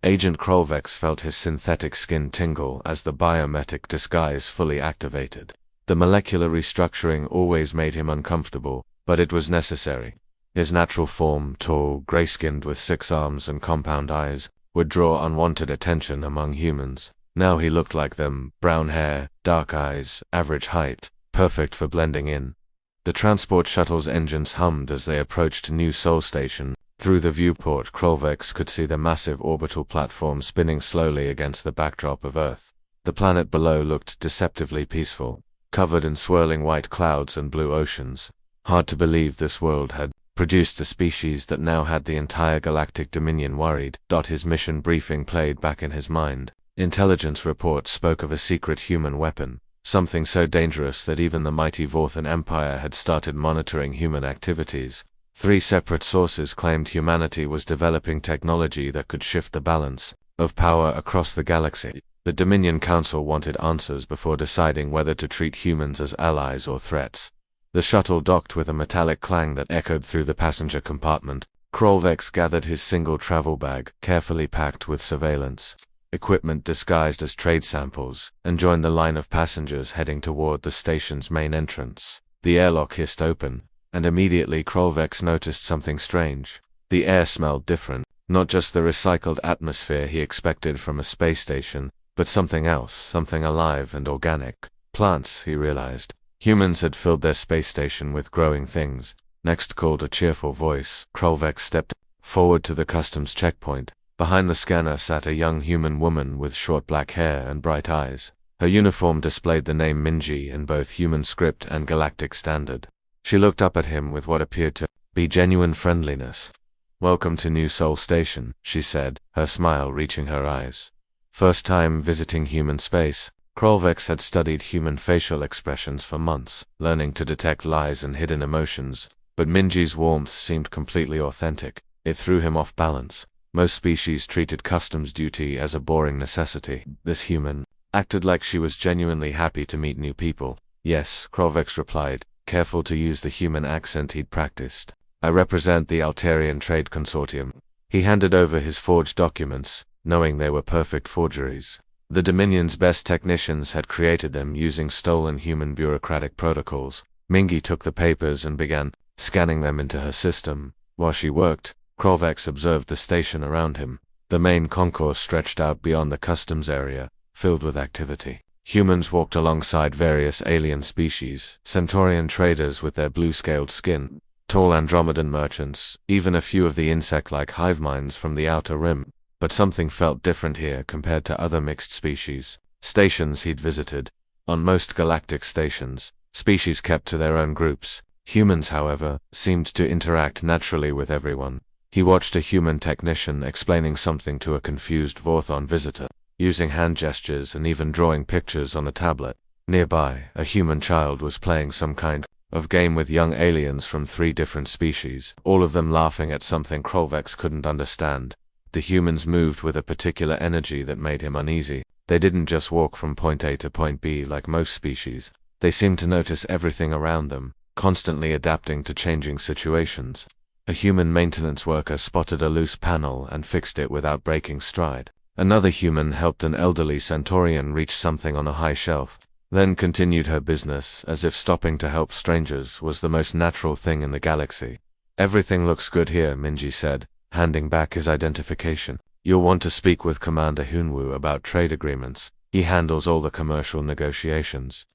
Agent Krolvex felt his synthetic skin tingle as the biometric disguise fully activated. The molecular restructuring always made him uncomfortable, but it was necessary. His natural form, tall, gray-skinned with 6 arms and compound eyes, would draw unwanted attention among humans. Now he looked like them, brown hair, dark eyes, average height, perfect for blending in. The transport shuttle's engines hummed as they approached New Sol Station. Through the viewport, Krolvex could see the massive orbital platform spinning slowly against the backdrop of Earth. The planet below looked deceptively peaceful, covered in swirling white clouds and blue oceans. Hard to believe this world had produced a species that now had the entire galactic dominion worried. His mission briefing played back in his mind. Intelligence reports spoke of a secret human weapon, something so dangerous that even the mighty Vorthan Empire had started monitoring human activities. 3 separate sources claimed humanity was developing technology that could shift the balance of power across the galaxy. The Dominion Council wanted answers before deciding whether to treat humans as allies or threats. The shuttle docked with a metallic clang that echoed through the passenger compartment. Krolvex gathered his single travel bag, carefully packed with surveillance equipment disguised as trade samples, and joined the line of passengers heading toward the station's main entrance. The airlock hissed open, and immediately Krolvex noticed something strange. The air smelled different, not just the recycled atmosphere he expected from a space station, but something else, something alive and organic. Plants, he realized. Humans had filled their space station with growing things. Next called a cheerful voice. Krolvex stepped forward to the customs checkpoint. Behind the scanner sat a young human woman with short black hair and bright eyes. Her uniform displayed the name Minji in both human script and galactic standard. She looked up at him with what appeared to be genuine friendliness. "Welcome to New Sol Station," she said, her smile reaching her eyes. First time visiting human space, Krolvex had studied human facial expressions for months, learning to detect lies and hidden emotions, but Minji's warmth seemed completely authentic. It threw him off balance. Most species treated customs duty as a boring necessity. This human acted like she was genuinely happy to meet new people. "Yes," Krolvex replied, careful to use the human accent he'd practiced. "I represent the Altarian Trade Consortium." He handed over his forged documents, knowing they were perfect forgeries. The Dominion's best technicians had created them using stolen human bureaucratic protocols. Mingi took the papers and began scanning them into her system. While she worked, Krolvex observed the station around him. The main concourse stretched out beyond the customs area, filled with activity. Humans walked alongside various alien species, Centaurian traders with their blue-scaled skin, tall Andromedan merchants, even a few of the insect-like hive minds from the outer rim. But something felt different here compared to other mixed species stations he'd visited. On most galactic stations, species kept to their own groups. Humans, however, seemed to interact naturally with everyone. He watched a human technician explaining something to a confused Vorthon visitor, using hand gestures and even drawing pictures on a tablet. Nearby, a human child was playing some kind of game with young aliens from 3 different species, all of them laughing at something Krolvex couldn't understand. The humans moved with a particular energy that made him uneasy. They didn't just walk from point A to point B like most species. They seemed to notice everything around them, constantly adapting to changing situations. A human maintenance worker spotted a loose panel and fixed it without breaking stride. Another human helped an elderly Centaurian reach something on a high shelf, then continued her business as if stopping to help strangers was the most natural thing in the galaxy. "Everything looks good here," Minji said, handing back his identification. "You'll want to speak with Commander Hunwu about trade agreements. He handles all the commercial negotiations."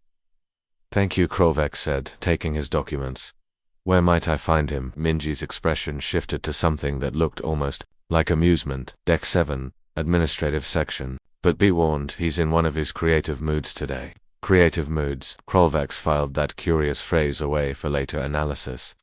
"Thank you," Krolvex said, taking his documents. "Where might I find him?" Minji's expression shifted to something that looked almost like amusement. "Deck 7, administrative section. But be warned, he's in one of his creative moods today." Creative moods. Krolvex filed that curious phrase away for later analysis.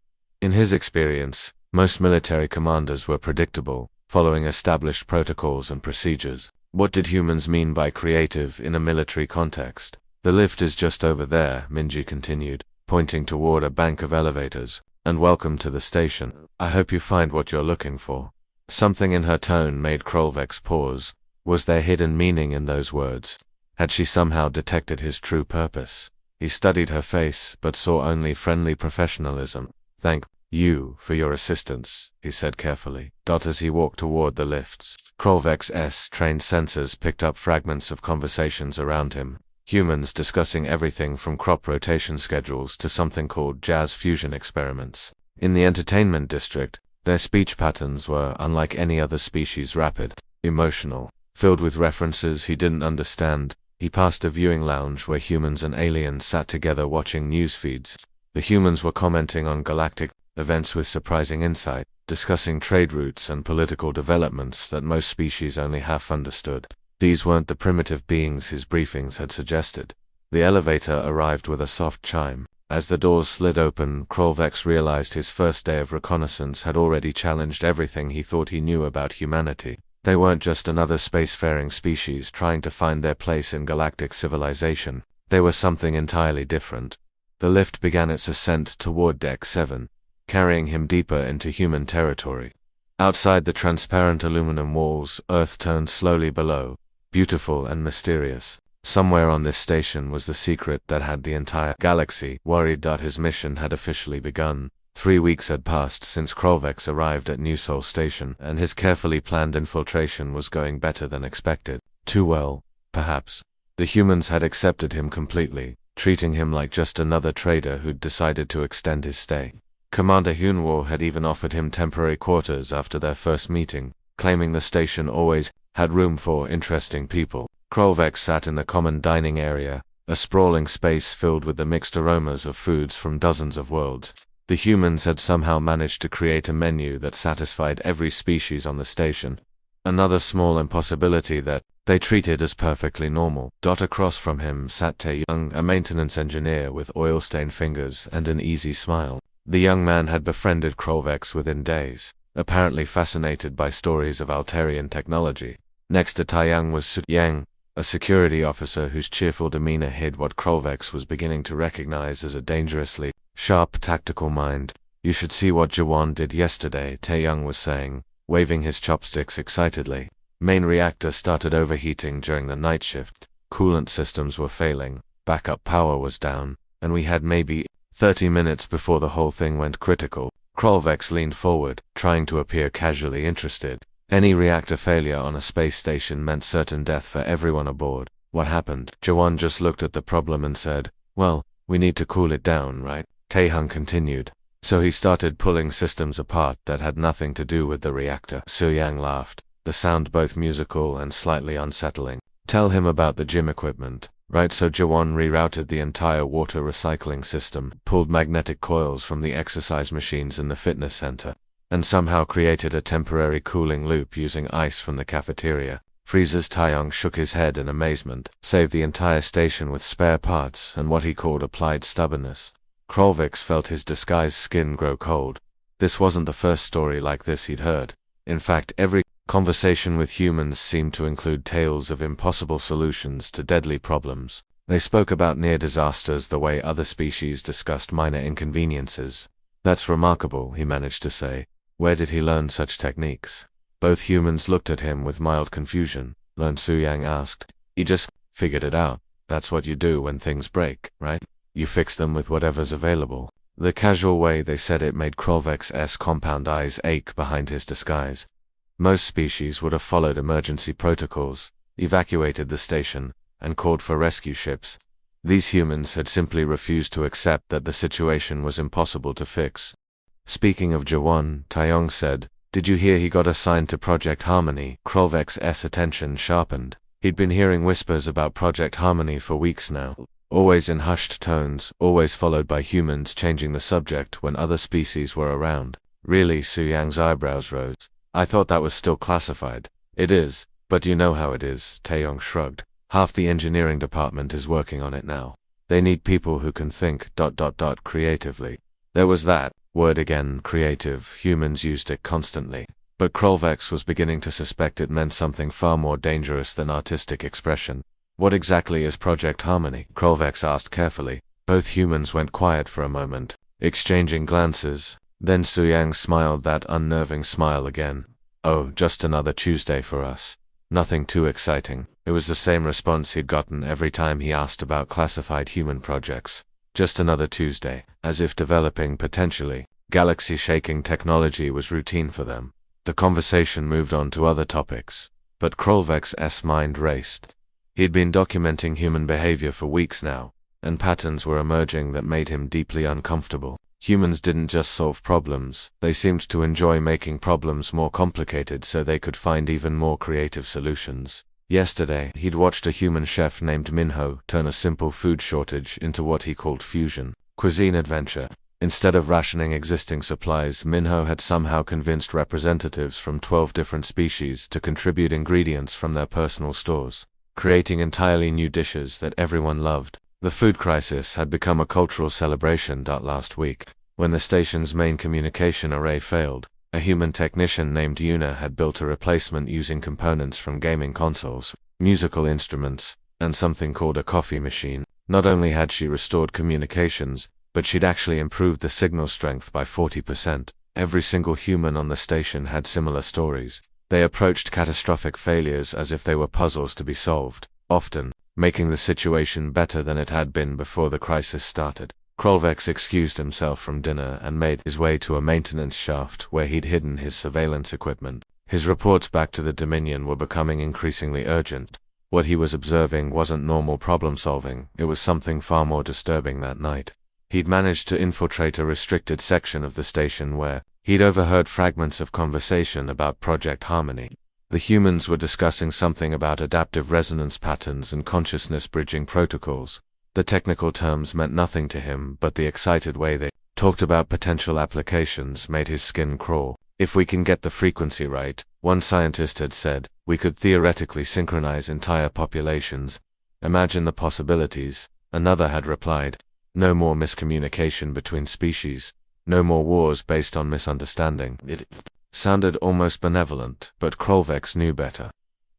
In his experience, most military commanders were predictable, following established protocols and procedures. What did humans mean by creative in a military context? "The lift is just over there," Minji continued, pointing toward a bank of elevators. "And welcome to the station. I hope you find what you're looking for." Something in her tone made Krolvex pause. Was there hidden meaning in those words? Had she somehow detected his true purpose? He studied her face, but saw only friendly professionalism. "Thank you for your assistance," he said carefully, as he walked toward the lifts. Krolvek's trained sensors picked up fragments of conversations around him, humans discussing everything from crop rotation schedules to something called jazz fusion experiments. In the entertainment district, their speech patterns were, unlike any other species, rapid, emotional, filled with references he didn't understand. He passed a viewing lounge where humans and aliens sat together watching news feeds. The humans were commenting on galactic events with surprising insight, discussing trade routes and political developments that most species only half understood. These weren't the primitive beings his briefings had suggested. The elevator arrived with a soft chime. As the doors slid open, Krolvex realized his first day of reconnaissance had already challenged everything he thought he knew about humanity. They weren't just another spacefaring species trying to find their place in galactic civilization. They were something entirely different. The lift began its ascent toward Deck 7, carrying him deeper into human territory. Outside the transparent aluminum walls, Earth turned slowly below, beautiful and mysterious. Somewhere on this station was the secret that had the entire galaxy worried that his mission had officially begun. 3 weeks had passed since Krolvex arrived at New Sol Station, and his carefully planned infiltration was going better than expected. Too well, perhaps. The humans had accepted him completely, treating him like just another trader who'd decided to extend his stay. Commander Hunwo had even offered him temporary quarters after their first meeting, claiming the station always had room for interesting people. Krolvex sat in the common dining area, a sprawling space filled with the mixed aromas of foods from dozens of worlds. The humans had somehow managed to create a menu that satisfied every species on the station. Another small impossibility that they treated as perfectly normal. Across from him sat Tae-young, a maintenance engineer with oil-stained fingers and an easy smile. The young man had befriended Krolvex within days, apparently fascinated by stories of Altarian technology. Next to Tae-young was Su-yang, a security officer whose cheerful demeanor hid what Krolvex was beginning to recognize as a dangerously sharp tactical mind. "You should see what Jawan did yesterday," Tae-young was saying, waving his chopsticks excitedly. Main reactor started overheating during the night shift. Coolant systems were failing, backup power was down, and we had maybe 30 minutes before the whole thing went critical. Krolvex leaned forward, trying to appear casually interested. Any reactor failure on a space station meant certain death for everyone aboard. What happened? Jawan just looked at the problem and said, "Well, we need to cool it down, right?" Tae-young continued. "So he started pulling systems apart that had nothing to do with the reactor." Su-yang laughed, the sound both musical and slightly unsettling. "Tell him about the gym equipment." Right, so Jawan rerouted the entire water recycling system, pulled magnetic coils from the exercise machines in the fitness center, and somehow created a temporary cooling loop using ice from the cafeteria. Freezer's Tae-young shook his head in amazement. Saved the entire station with spare parts and what he called applied stubbornness. Krolvex felt his disguised skin grow cold. This wasn't the first story like this he'd heard. In fact, every conversation with humans seemed to include tales of impossible solutions to deadly problems. They spoke about near disasters the way other species discussed minor inconveniences. "That's remarkable," he managed to say. "Where did he learn such techniques?" Both humans looked at him with mild confusion. Learn, Su-yang asked. "He just figured it out. That's what you do when things break, right? You fix them with whatever's available." The casual way they said it made Krolvex's compound eyes ache behind his disguise. Most species would have followed emergency protocols, evacuated the station, and called for rescue ships. These humans had simply refused to accept that the situation was impossible to fix. Speaking of Jawan, Tae-young said, "Did you hear he got assigned to Project Harmony?" Krolvex's attention sharpened. He'd been hearing whispers about Project Harmony for weeks now, always in hushed tones, always followed by humans changing the subject when other species were around. "Really?" Su-yang's eyebrows rose. "I thought that was still classified." "It is, but you know how it is," Tae-young shrugged. "Half the engineering department is working on it now. They need people who can think ... creatively." There was that word again, creative. Humans used it constantly. But Krolvex was beginning to suspect it meant something far more dangerous than artistic expression. "What exactly is Project Harmony?" Krolvex asked carefully. Both humans went quiet for a moment, exchanging glances. Then Su-yang smiled that unnerving smile again. "Oh, just another Tuesday for us. Nothing too exciting." It was the same response he'd gotten every time he asked about classified human projects. Just another Tuesday, as if developing potentially galaxy-shaking technology was routine for them. The conversation moved on to other topics, but Krolvek's mind raced. He'd been documenting human behavior for weeks now, and patterns were emerging that made him deeply uncomfortable. Humans didn't just solve problems, they seemed to enjoy making problems more complicated so they could find even more creative solutions. Yesterday, he'd watched a human chef named Minho turn a simple food shortage into what he called fusion cuisine adventure. Instead of rationing existing supplies, Minho had somehow convinced representatives from 12 different species to contribute ingredients from their personal stores, creating entirely new dishes that everyone loved. The food crisis had become a cultural celebration. Last week, when the station's main communication array failed, a human technician named Yuna had built a replacement using components from gaming consoles, musical instruments, and something called a coffee machine. Not only had she restored communications, but she'd actually improved the signal strength by 40%. Every single human on the station had similar stories. They approached catastrophic failures as if they were puzzles to be solved, often making the situation better than it had been before the crisis started. Krolvek excused himself from dinner and made his way to a maintenance shaft where he'd hidden his surveillance equipment. His reports back to the Dominion were becoming increasingly urgent. What he was observing wasn't normal problem-solving, it was something far more disturbing that night. He'd managed to infiltrate a restricted section of the station where he'd overheard fragments of conversation about Project Harmony. The humans were discussing something about adaptive resonance patterns and consciousness-bridging protocols. The technical terms meant nothing to him, but the excited way they talked about potential applications made his skin crawl. If we can get the frequency right, one scientist had said, we could theoretically synchronize entire populations. Imagine the possibilities, another had replied. No more miscommunication between species. No more wars based on misunderstanding. It sounded almost benevolent, but Krolvek knew better.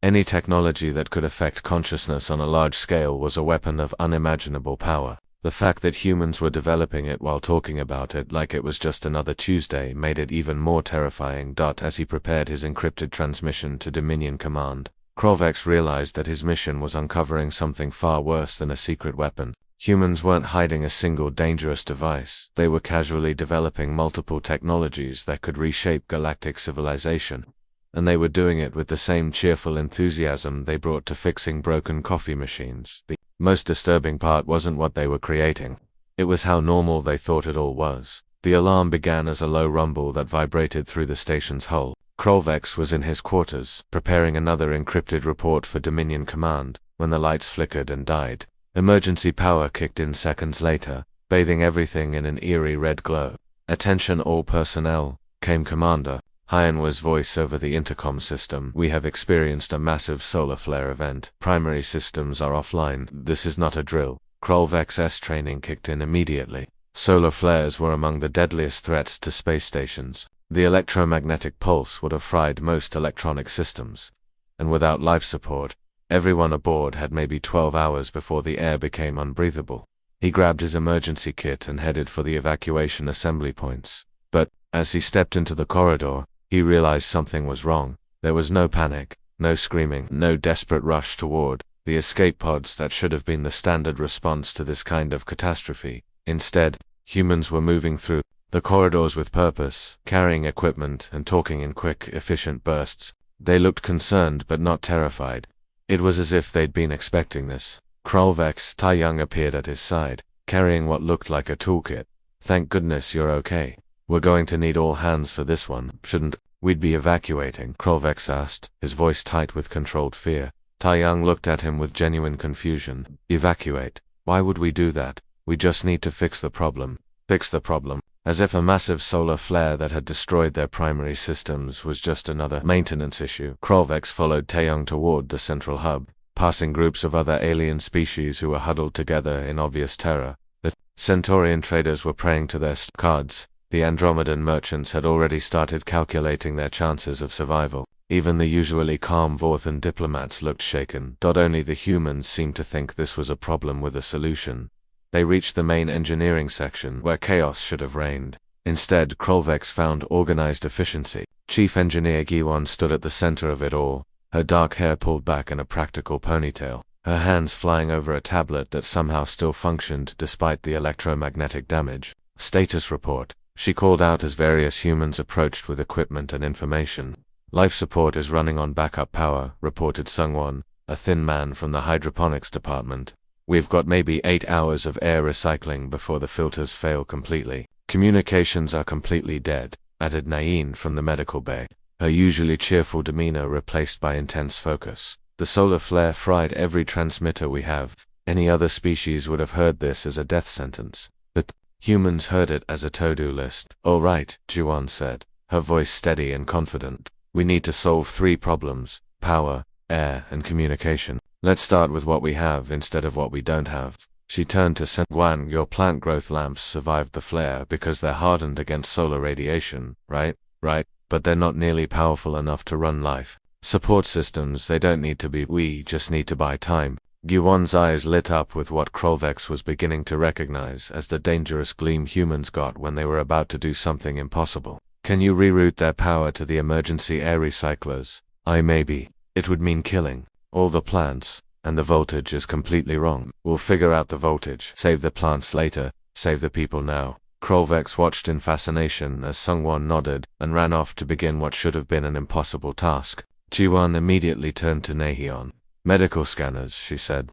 Any technology that could affect consciousness on a large scale was a weapon of unimaginable power. The fact that humans were developing it while talking about it like it was just another Tuesday made it even more terrifying. As he prepared his encrypted transmission to Dominion Command, Krolvek realized that his mission was uncovering something far worse than a secret weapon. Humans weren't hiding a single dangerous device, they were casually developing multiple technologies that could reshape galactic civilization. And they were doing it with the same cheerful enthusiasm they brought to fixing broken coffee machines. The most disturbing part wasn't what they were creating. It was how normal they thought it all was. The alarm began as a low rumble that vibrated through the station's hull. Krolvek was in his quarters, preparing another encrypted report for Dominion Command, when the lights flickered and died. Emergency power kicked in seconds later, bathing everything in an eerie red glow. "Attention all personnel," came Commander Hyanwa's voice over the intercom system. "We have experienced a massive solar flare event. Primary systems are offline. This is not a drill." Krolvek's training kicked in immediately. Solar flares were among the deadliest threats to space stations. The electromagnetic pulse would have fried most electronic systems. And without life support, everyone aboard had maybe 12 hours before the air became unbreathable. He grabbed his emergency kit and headed for the evacuation assembly points. But, as he stepped into the corridor, he realized something was wrong. There was no panic, no screaming, no desperate rush toward the escape pods that should have been the standard response to this kind of catastrophe. Instead, humans were moving through the corridors with purpose, carrying equipment and talking in quick, efficient bursts. They looked concerned but not terrified. It was as if they'd been expecting this. Krolvek's Taeyong appeared at his side, carrying what looked like a toolkit. "Thank goodness you're okay. We're going to need all hands for this one, shouldn't we'd be evacuating?" Krolvek asked, his voice tight with controlled fear. Taeyong looked at him with genuine confusion. "Evacuate? Why would we do that? We just need to fix the problem." Fix the problem? As if a massive solar flare that had destroyed their primary systems was just another maintenance issue. Krolvek followed Taeyong toward the central hub, passing groups of other alien species who were huddled together in obvious terror. The Centaurian traders were praying to their cards. The Andromedan merchants had already started calculating their chances of survival. Even the usually calm Vorthan diplomats looked shaken. Only the humans seemed to think this was a problem with a solution. They reached the main engineering section, where chaos should have reigned. Instead, Krolvek found organized efficiency. Chief Engineer Giwon stood at the center of it all, her dark hair pulled back in a practical ponytail, her hands flying over a tablet that somehow still functioned despite the electromagnetic damage. "Status report," she called out as various humans approached with equipment and information. Life support is running on backup power, reported Sungwon, a thin man from the hydroponics department. We've got maybe 8 hours of air recycling before the filters fail completely. Communications are completely dead, added Nain from the medical bay, her usually cheerful demeanor replaced by intense focus. The solar flare fried every transmitter we have. Any other species would have heard this as a death sentence, but humans heard it as a to-do list. All right, Ji-won said, her voice steady and confident. We need to solve 3 problems: power, air, and communication. Let's start with what we have instead of what we don't have. She turned to Sengwan. Your plant growth lamps survived the flare because they're hardened against solar radiation, right? Right, but they're not nearly powerful enough to run life support systems. They don't need to be. We just need to buy time. Gyuwon's eyes lit up with what Krolvex was beginning to recognize as the dangerous gleam humans got when they were about to do something impossible. Can you reroute their power to the emergency air recyclers? Maybe. It would mean killing all the plants, and the voltage is completely wrong. We'll figure out the voltage. Save the plants later, save the people now. Krolvex watched in fascination as Sungwon nodded and ran off to begin what should have been an impossible task. Ji-won immediately turned to Naehyun. Medical scanners, she said.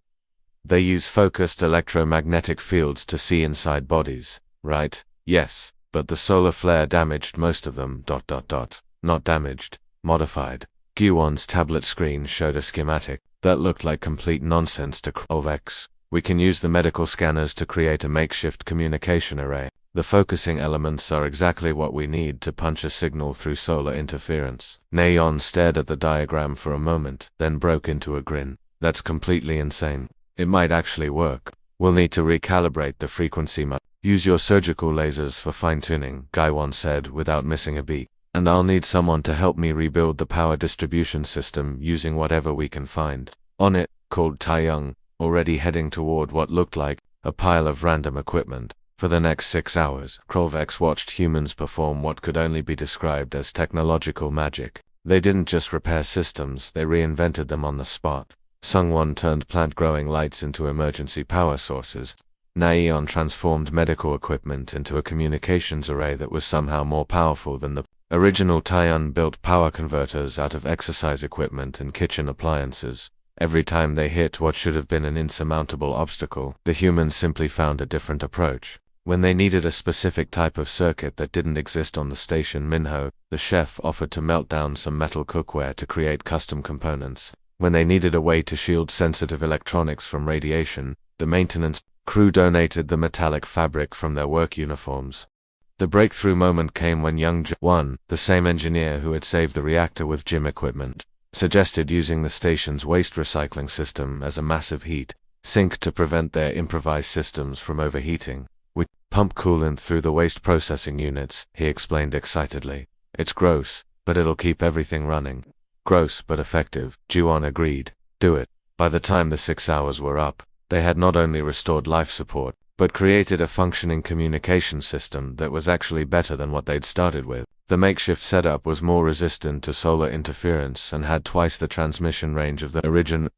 They use focused electromagnetic fields to see inside bodies, right? Yes, but the solar flare damaged most of them. Not damaged, modified. Gyuwon's tablet screen showed a schematic that looked like complete nonsense to Krolvex. We can use the medical scanners to create a makeshift communication array. The focusing elements are exactly what we need to punch a signal through solar interference. Naehyun stared at the diagram for a moment, then broke into a grin. That's completely insane. It might actually work. We'll need to recalibrate the frequency. Use your surgical lasers for fine-tuning, Gaiwon said without missing a beat. And I'll need someone to help me rebuild the power distribution system using whatever we can find. On it, called Taeyong, already heading toward what looked like a pile of random equipment. For the next 6 hours, Krolvex watched humans perform what could only be described as technological magic. They didn't just repair systems, they reinvented them on the spot. Sungwon turned plant-growing lights into emergency power sources. Naehyun transformed medical equipment into a communications array that was somehow more powerful than the original. Taeyong built power converters out of exercise equipment and kitchen appliances. Every time they hit what should have been an insurmountable obstacle, the humans simply found a different approach. When they needed a specific type of circuit that didn't exist on the station, Minho, the chef, offered to melt down some metal cookware to create custom components. When they needed a way to shield sensitive electronics from radiation, the maintenance crew donated the metallic fabric from their work uniforms. The breakthrough moment came when young Ji-won, the same engineer who had saved the reactor with gym equipment, suggested using the station's waste recycling system as a massive heat sink to prevent their improvised systems from overheating. We pump coolant through the waste processing units, he explained excitedly. It's gross, but it'll keep everything running. Gross but effective, Ji-won agreed. Do it. By the time the 6 hours were up, they had not only restored life support, but created a functioning communication system that was actually better than what they'd started with. The makeshift setup was more resistant to solar interference and had twice the transmission range of the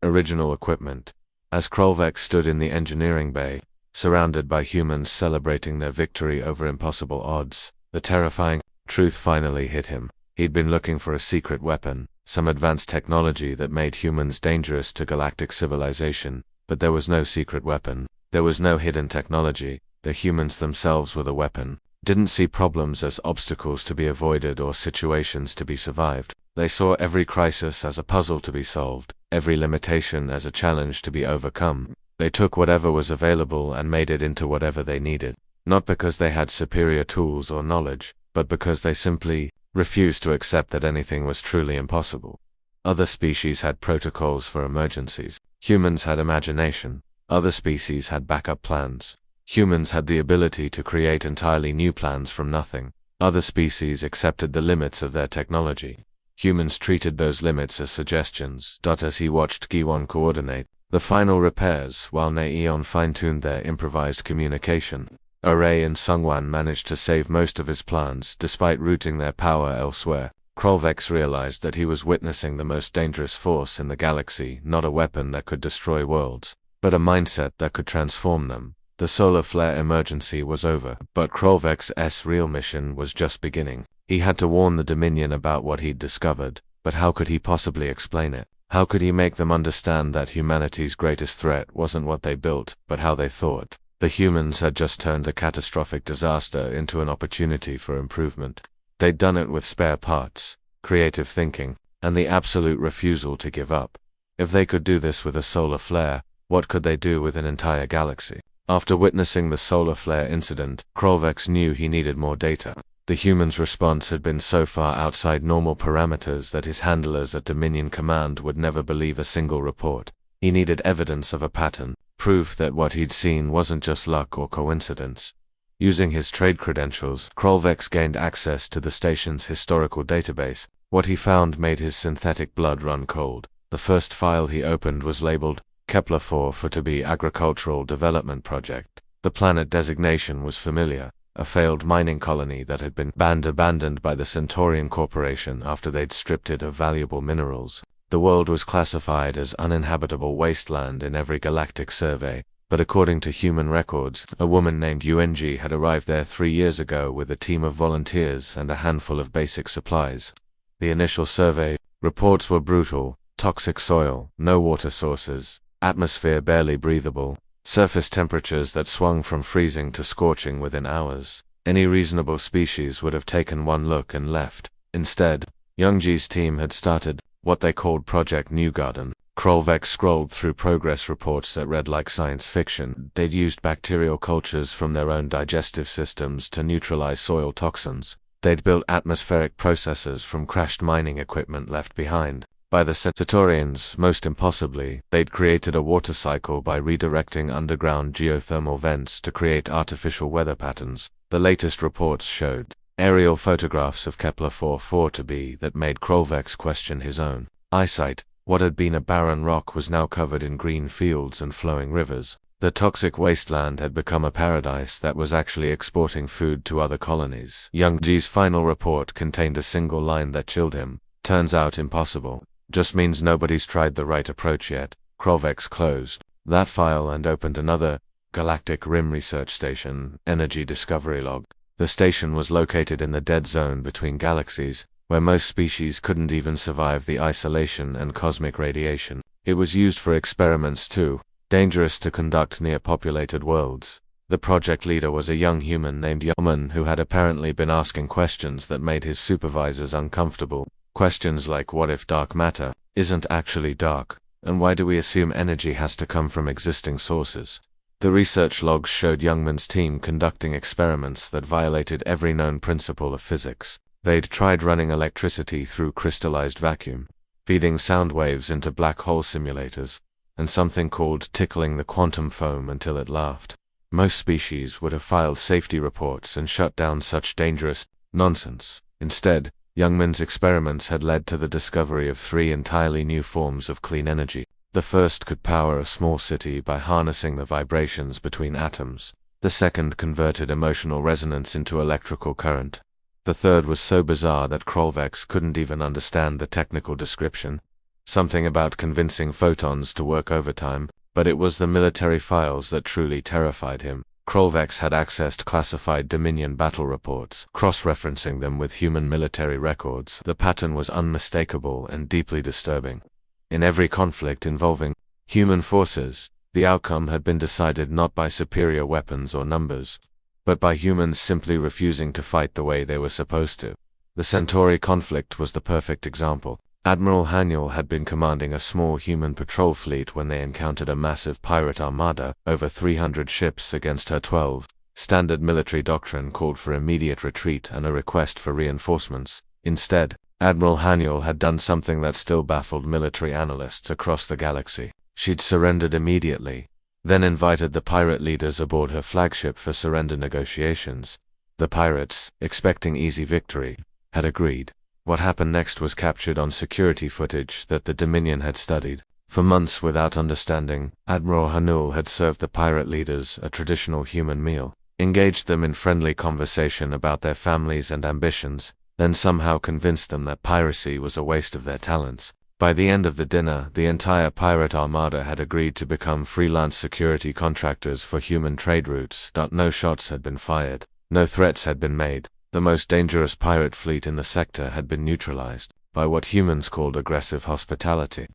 original equipment. As Krolvex stood in the engineering bay, surrounded by humans celebrating their victory over impossible odds, the terrifying truth finally hit him. He'd been looking for a secret weapon, some advanced technology that made humans dangerous to galactic civilization, but there was no secret weapon. There was no hidden technology. The humans themselves were the weapon. Didn't see problems as obstacles to be avoided or situations to be survived. They saw every crisis as a puzzle to be solved, every limitation as a challenge to be overcome. They took whatever was available and made it into whatever they needed, not because they had superior tools or knowledge, but because they simply refused to accept that anything was truly impossible. Other species had protocols for emergencies. Humans had imagination. Other species had backup plans. Humans had the ability to create entirely new plans from nothing. Other species accepted the limits of their technology. Humans treated those limits as suggestions. As he watched Giwon coordinate the final repairs while Naehyun fine-tuned their improvised communication array, and Sungwan managed to save most of his plans despite routing their power elsewhere. Krolvex realized that he was witnessing the most dangerous force in the galaxy, not a weapon that could destroy worlds, but a mindset that could transform them. The solar flare emergency was over, but Krolvek's real mission was just beginning. He had to warn the Dominion about what he'd discovered, but how could he possibly explain it? How could he make them understand that humanity's greatest threat wasn't what they built, but how they thought? The humans had just turned a catastrophic disaster into an opportunity for improvement. They'd done it with spare parts, creative thinking, and the absolute refusal to give up. If they could do this with a solar flare, what could they do with an entire galaxy? After witnessing the solar flare incident, Krolvek knew he needed more data. The humans' response had been so far outside normal parameters that his handlers at Dominion Command would never believe a single report. He needed evidence of a pattern, proof that what he'd seen wasn't just luck or coincidence. Using his trade credentials, Krolvek gained access to the station's historical database. What he found made his synthetic blood run cold. The first file he opened was labeled Kepler-4 for to be Agricultural Development Project. The planet designation was familiar, a failed mining colony that had been abandoned by the Centaurian Corporation after they'd stripped it of valuable minerals. The world was classified as uninhabitable wasteland in every galactic survey, but according to human records, a woman named UNG had arrived there 3 years ago with a team of volunteers and a handful of basic supplies. The initial survey reports were brutal: toxic soil, no water sources, atmosphere barely breathable, surface temperatures that swung from freezing to scorching within hours. Any reasonable species would have taken one look and left. Instead, Youngji's team had started what they called Project Newgarden. Krolvek scrolled through progress reports that read like science fiction. They'd used bacterial cultures from their own digestive systems to neutralize soil toxins. They'd built atmospheric processors from crashed mining equipment left behind by the Centaurians. Most impossibly, they'd created a water cycle by redirecting underground geothermal vents to create artificial weather patterns. The latest reports showed aerial photographs of Kepler-4 to be that made Krolvek question his own eyesight. What had been a barren rock was now covered in green fields and flowing rivers. The toxic wasteland had become a paradise that was actually exporting food to other colonies. Youngji's final report contained a single line that chilled him. Turns out impossible. Just means nobody's tried the right approach yet. Krolvek closed that file and opened another Galactic Rim Research Station, Energy Discovery Log. The station was located in the dead zone between galaxies, where most species couldn't even survive the isolation and cosmic radiation. It was used for experiments too, dangerous to conduct near populated worlds. The project leader was a young human named Yeoman who had apparently been asking questions that made his supervisors uncomfortable. Questions like, what if dark matter isn't actually dark? And why do we assume energy has to come from existing sources? The research logs showed Youngman's team conducting experiments that violated every known principle of physics. They'd tried running electricity through crystallized vacuum, feeding sound waves into black hole simulators, and something called tickling the quantum foam until it laughed. Most species would have filed safety reports and shut down such dangerous nonsense. Instead, Youngman's experiments had led to the discovery of 3 entirely new forms of clean energy. The first could power a small city by harnessing the vibrations between atoms. The second converted emotional resonance into electrical current. The third was so bizarre that Krolvek couldn't even understand the technical description. Something about convincing photons to work overtime, but it was the military files that truly terrified him. Krolvek had accessed classified Dominion battle reports, cross-referencing them with human military records. The pattern was unmistakable and deeply disturbing. In every conflict involving human forces, the outcome had been decided not by superior weapons or numbers, but by humans simply refusing to fight the way they were supposed to. The Centauri conflict was the perfect example. Admiral Haniel had been commanding a small human patrol fleet when they encountered a massive pirate armada, over 300 ships against her 12. Standard military doctrine called for immediate retreat and a request for reinforcements. Instead, Admiral Haniel had done something that still baffled military analysts across the galaxy. She'd surrendered immediately, then invited the pirate leaders aboard her flagship for surrender negotiations. The pirates, expecting easy victory, had agreed. What happened next was captured on security footage that the Dominion had studied. For months without understanding, Admiral Haniel had served the pirate leaders a traditional human meal, engaged them in friendly conversation about their families and ambitions, then somehow convinced them that piracy was a waste of their talents. By the end of the dinner, the entire pirate armada had agreed to become freelance security contractors for human trade routes. No shots had been fired. No threats had been made. The most dangerous pirate fleet in the sector had been neutralized by what humans called aggressive hospitality.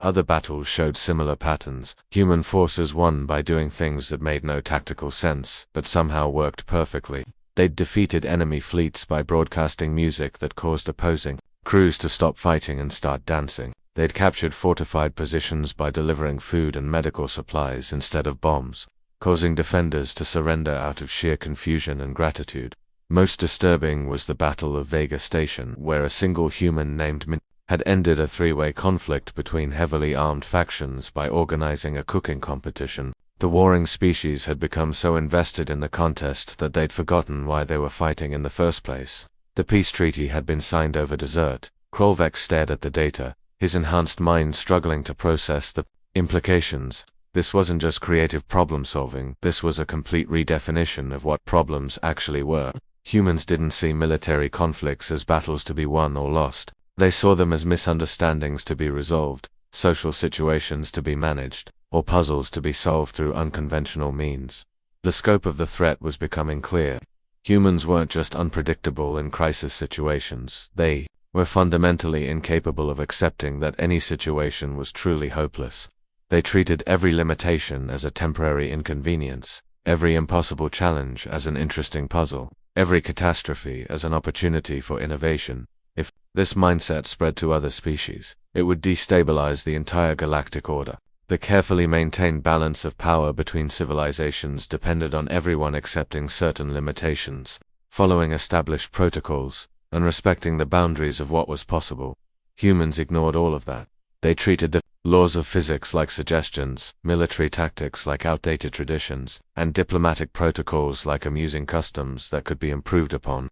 Other battles showed similar patterns. Human forces won by doing things that made no tactical sense, but somehow worked perfectly. They'd defeated enemy fleets by broadcasting music that caused opposing crews to stop fighting and start dancing. They'd captured fortified positions by delivering food and medical supplies instead of bombs, causing defenders to surrender out of sheer confusion and gratitude. Most disturbing was the Battle of Vega Station, where a single human named Min had ended a three-way conflict between heavily armed factions by organizing a cooking competition. The warring species had become so invested in the contest that they'd forgotten why they were fighting in the first place. The peace treaty had been signed over dessert. Krolvex stared at the data, his enhanced mind struggling to process the implications. This wasn't just creative problem-solving, this was a complete redefinition of what problems actually were. Humans didn't see military conflicts as battles to be won or lost. They saw them as misunderstandings to be resolved, social situations to be managed, or puzzles to be solved through unconventional means. The scope of the threat was becoming clear. Humans weren't just unpredictable in crisis situations, they were fundamentally incapable of accepting that any situation was truly hopeless. They treated every limitation as a temporary inconvenience, every impossible challenge as an interesting puzzle, every catastrophe as an opportunity for innovation. If this mindset spread to other species, it would destabilize the entire galactic order. The carefully maintained balance of power between civilizations depended on everyone accepting certain limitations, following established protocols, and respecting the boundaries of what was possible. Humans ignored all of that. They treated the laws of physics like suggestions, military tactics like outdated traditions, and diplomatic protocols like amusing customs that could be improved upon.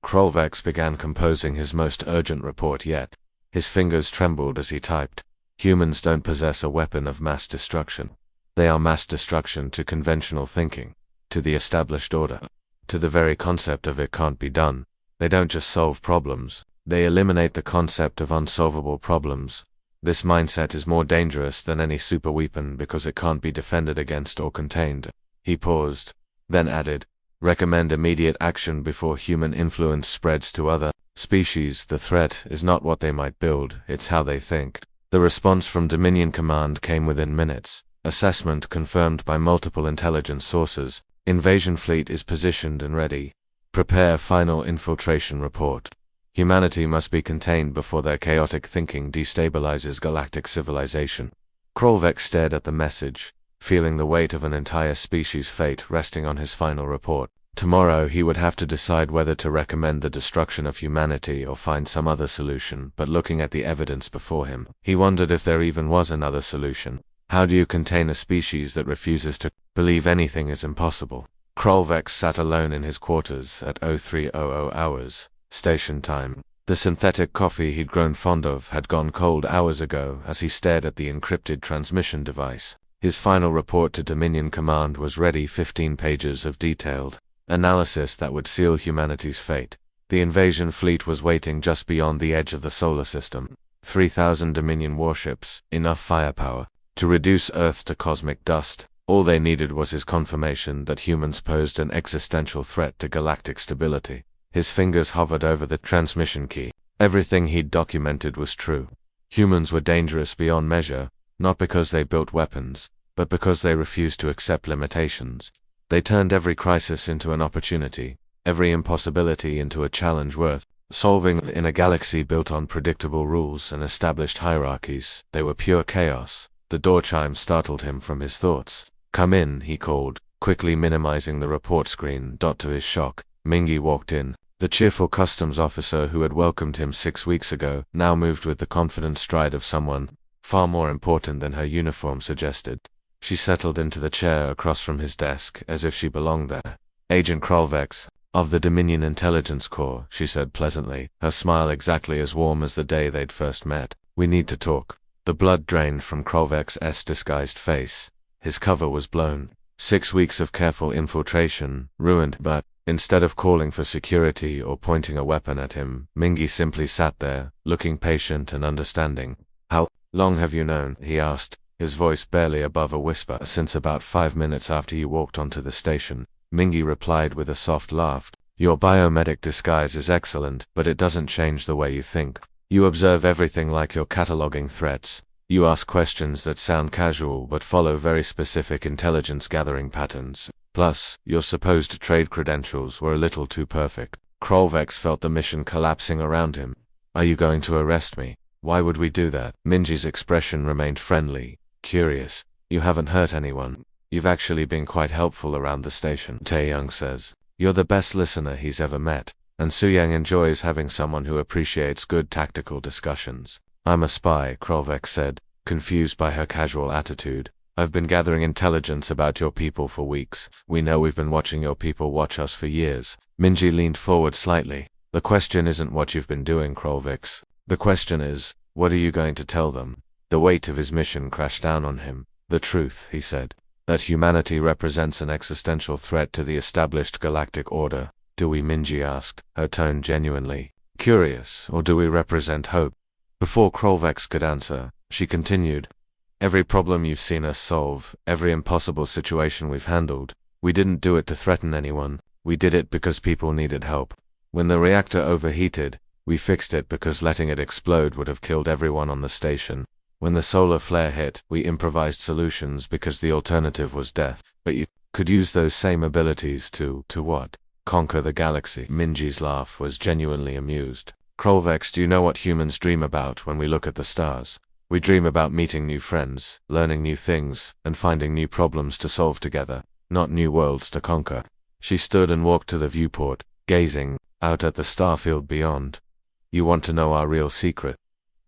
Krolvex began composing his most urgent report yet. His fingers trembled as he typed. Humans don't possess a weapon of mass destruction. They are mass destruction to conventional thinking, to the established order, to the very concept of it can't be done. They don't just solve problems, they eliminate the concept of unsolvable problems. This mindset is more dangerous than any superweapon because it can't be defended against or contained. He paused, then added, recommend immediate action before human influence spreads to other species. The threat is not what they might build, it's how they think. The response from Dominion Command came within minutes. Assessment confirmed by multiple intelligence sources. Invasion fleet is positioned and ready. Prepare final infiltration report. Humanity must be contained before their chaotic thinking destabilizes galactic civilization. Krolvex stared at the message, feeling the weight of an entire species' fate resting on his final report. Tomorrow he would have to decide whether to recommend the destruction of humanity or find some other solution, but looking at the evidence before him, he wondered if there even was another solution. How do you contain a species that refuses to believe anything is impossible? Krolvex sat alone in his quarters at 0300 hours, station time. The synthetic coffee he'd grown fond of had gone cold hours ago as he stared at the encrypted transmission device. His final report to Dominion Command was ready, 15 pages of detailed analysis that would seal humanity's fate. The invasion fleet was waiting just beyond the edge of the solar system. 3,000 Dominion warships, enough firepower to reduce Earth to cosmic dust. All they needed was his confirmation that humans posed an existential threat to galactic stability. His fingers hovered over the transmission key. Everything he'd documented was true. Humans were dangerous beyond measure, not because they built weapons, but because they refused to accept limitations. They turned every crisis into an opportunity, every impossibility into a challenge worth solving. In a galaxy built on predictable rules and established hierarchies, they were pure chaos. The door chime startled him from his thoughts. Come in, he called, quickly minimizing the report screen. To his shock, Mingy walked in. The cheerful customs officer who had welcomed him 6 weeks ago now moved with the confident stride of someone far more important than her uniform suggested. She settled into the chair across from his desk, as if she belonged there. Agent Krolvex, of the Dominion Intelligence Corps, she said pleasantly, her smile exactly as warm as the day they'd first met. We need to talk. The blood drained from Krolvex's disguised face. His cover was blown. 6 weeks of careful infiltration, ruined, but instead of calling for security or pointing a weapon at him, Mingy simply sat there, looking patient and understanding. How long have you known? He asked, his voice barely above a whisper. Since about 5 minutes after you walked onto the station, Mingy replied with a soft laugh. Your biomedic disguise is excellent, but it doesn't change the way you think. You observe everything like you're cataloging threats. You ask questions that sound casual but follow very specific intelligence-gathering patterns. Plus, your supposed trade credentials were a little too perfect. Krolvex felt the mission collapsing around him. Are you going to arrest me? Why would we do that? Mingy's expression remained friendly, curious. You haven't hurt anyone. You've actually been quite helpful around the station, Taeyong says. You're the best listener he's ever met, and Suyang enjoys having someone who appreciates good tactical discussions. I'm a spy, Krolvex said, confused by her casual attitude. I've been gathering intelligence about your people for weeks. We know we've been watching your people watch us for years. Mingy leaned forward slightly. The question isn't what you've been doing, Krolvex. The question is, what are you going to tell them? The weight of his mission crashed down on him. The truth, he said. That humanity represents an existential threat to the established galactic order. Do we? Mingy asked, her tone genuinely curious, or do we represent hope? Before Krolvex could answer, she continued. Every problem you've seen us solve, every impossible situation we've handled, we didn't do it to threaten anyone. We did it because people needed help. When the reactor overheated, we fixed it because letting it explode would have killed everyone on the station. When the solar flare hit, we improvised solutions because the alternative was death. But you could use those same abilities to what? Conquer the galaxy. Mingy's laugh was genuinely amused. Krolvex, do you know what humans dream about when we look at the stars? We dream about meeting new friends, learning new things, and finding new problems to solve together, not new worlds to conquer. She stood and walked to the viewport, gazing out at the starfield beyond. You want to know our real secret?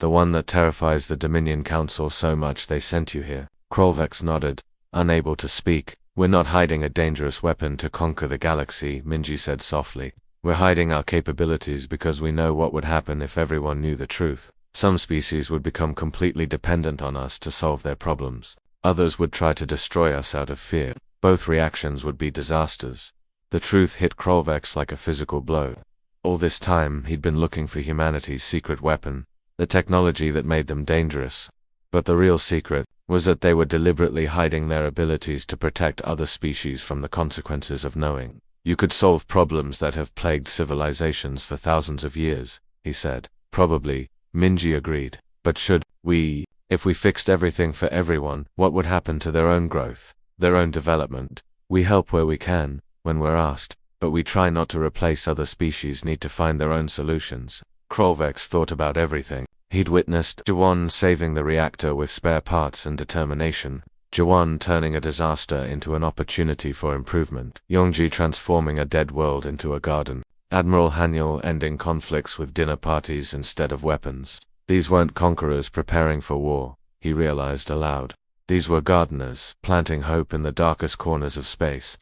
The one that terrifies the Dominion Council so much they sent you here. Krolvex nodded, unable to speak. We're not hiding a dangerous weapon to conquer the galaxy, Mingy said softly. We're hiding our capabilities because we know what would happen if everyone knew the truth. Some species would become completely dependent on us to solve their problems. Others would try to destroy us out of fear. Both reactions would be disasters. The truth hit Krolvex like a physical blow. All this time, he'd been looking for humanity's secret weapon, the technology that made them dangerous. But the real secret was that they were deliberately hiding their abilities to protect other species from the consequences of knowing. You could solve problems that have plagued civilizations for thousands of years, he said. Probably, Mingy agreed. But should we? If we fixed everything for everyone, what would happen to their own growth, their own development? We help where we can, when we're asked, but we try not to replace other species need to find their own solutions. Krolvex thought about everything. He'd witnessed Jawan saving the reactor with spare parts and determination, Jawan turning a disaster into an opportunity for improvement, Yongji transforming a dead world into a garden, Admiral Haniel ending conflicts with dinner parties instead of weapons. These weren't conquerors preparing for war, he realized aloud. These were gardeners, planting hope in the darkest corners of space.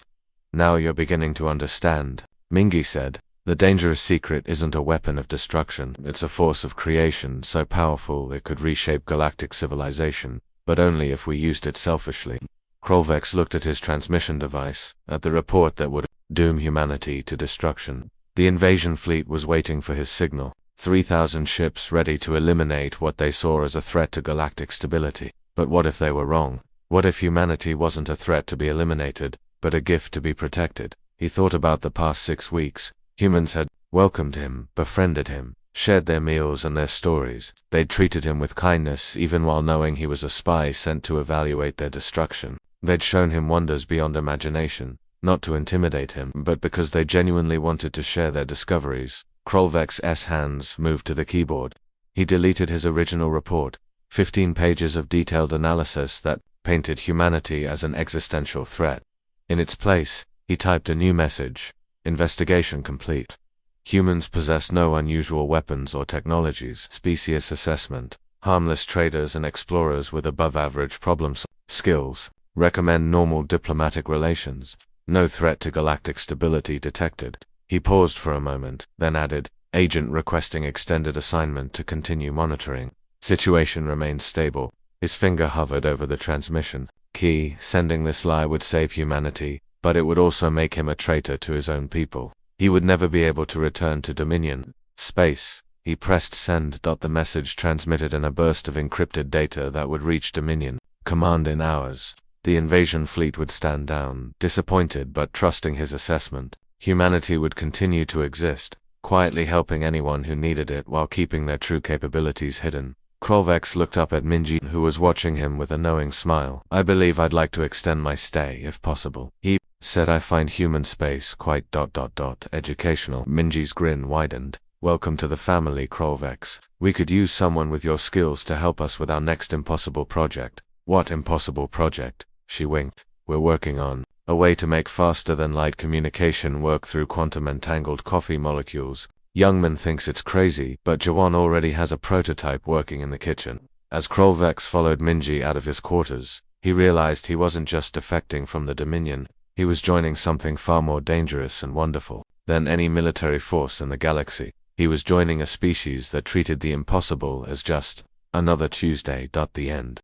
Now you're beginning to understand, Mingy said. The dangerous secret isn't a weapon of destruction, it's a force of creation so powerful it could reshape galactic civilization, but only if we used it selfishly. Krolvex looked at his transmission device, at the report that would doom humanity to destruction. The invasion fleet was waiting for his signal, 3,000 ships ready to eliminate what they saw as a threat to galactic stability. But what if they were wrong? What if humanity wasn't a threat to be eliminated, but a gift to be protected? He thought about the past 6 weeks. Humans had welcomed him, befriended him, shared their meals and their stories. They'd treated him with kindness even while knowing he was a spy sent to evaluate their destruction. They'd shown him wonders beyond imagination, not to intimidate him, but because they genuinely wanted to share their discoveries. Krolvex's hands moved to the keyboard. He deleted his original report, 15 pages of detailed analysis that painted humanity as an existential threat. In its place, he typed a new message. Investigation complete. Humans possess no unusual weapons or technologies. Species assessment. Harmless traders and explorers with above-average problem skills. Recommend normal diplomatic relations. No threat to galactic stability detected. He paused for a moment, then added, agent requesting extended assignment to continue monitoring. Situation remains stable. His finger hovered over the transmission key. Sending this lie would save humanity, but it would also make him a traitor to his own people. He would never be able to return to Dominion. Space, He pressed send. The message transmitted in a burst of encrypted data that would reach Dominion Command in hours. The invasion fleet would stand down, disappointed but trusting his assessment. Humanity would continue to exist, quietly helping anyone who needed it while keeping their true capabilities hidden. Krolvex looked up at Minji, who was watching him with a knowing smile. I believe I'd like to extend my stay, if possible. He said, I find human space quite educational. Minji's grin widened. Welcome to the family, Krolvex. We could use someone with your skills to help us with our next impossible project. What impossible project? She winked. We're working on a way to make faster-than-light communication work through quantum-entangled coffee molecules. Youngman thinks it's crazy, but Jawan already has a prototype working in the kitchen. As Krolvex followed Minji out of his quarters, he realized he wasn't just defecting from the Dominion, he was joining something far more dangerous and wonderful than any military force in the galaxy. He was joining a species that treated the impossible as just another Tuesday. The end.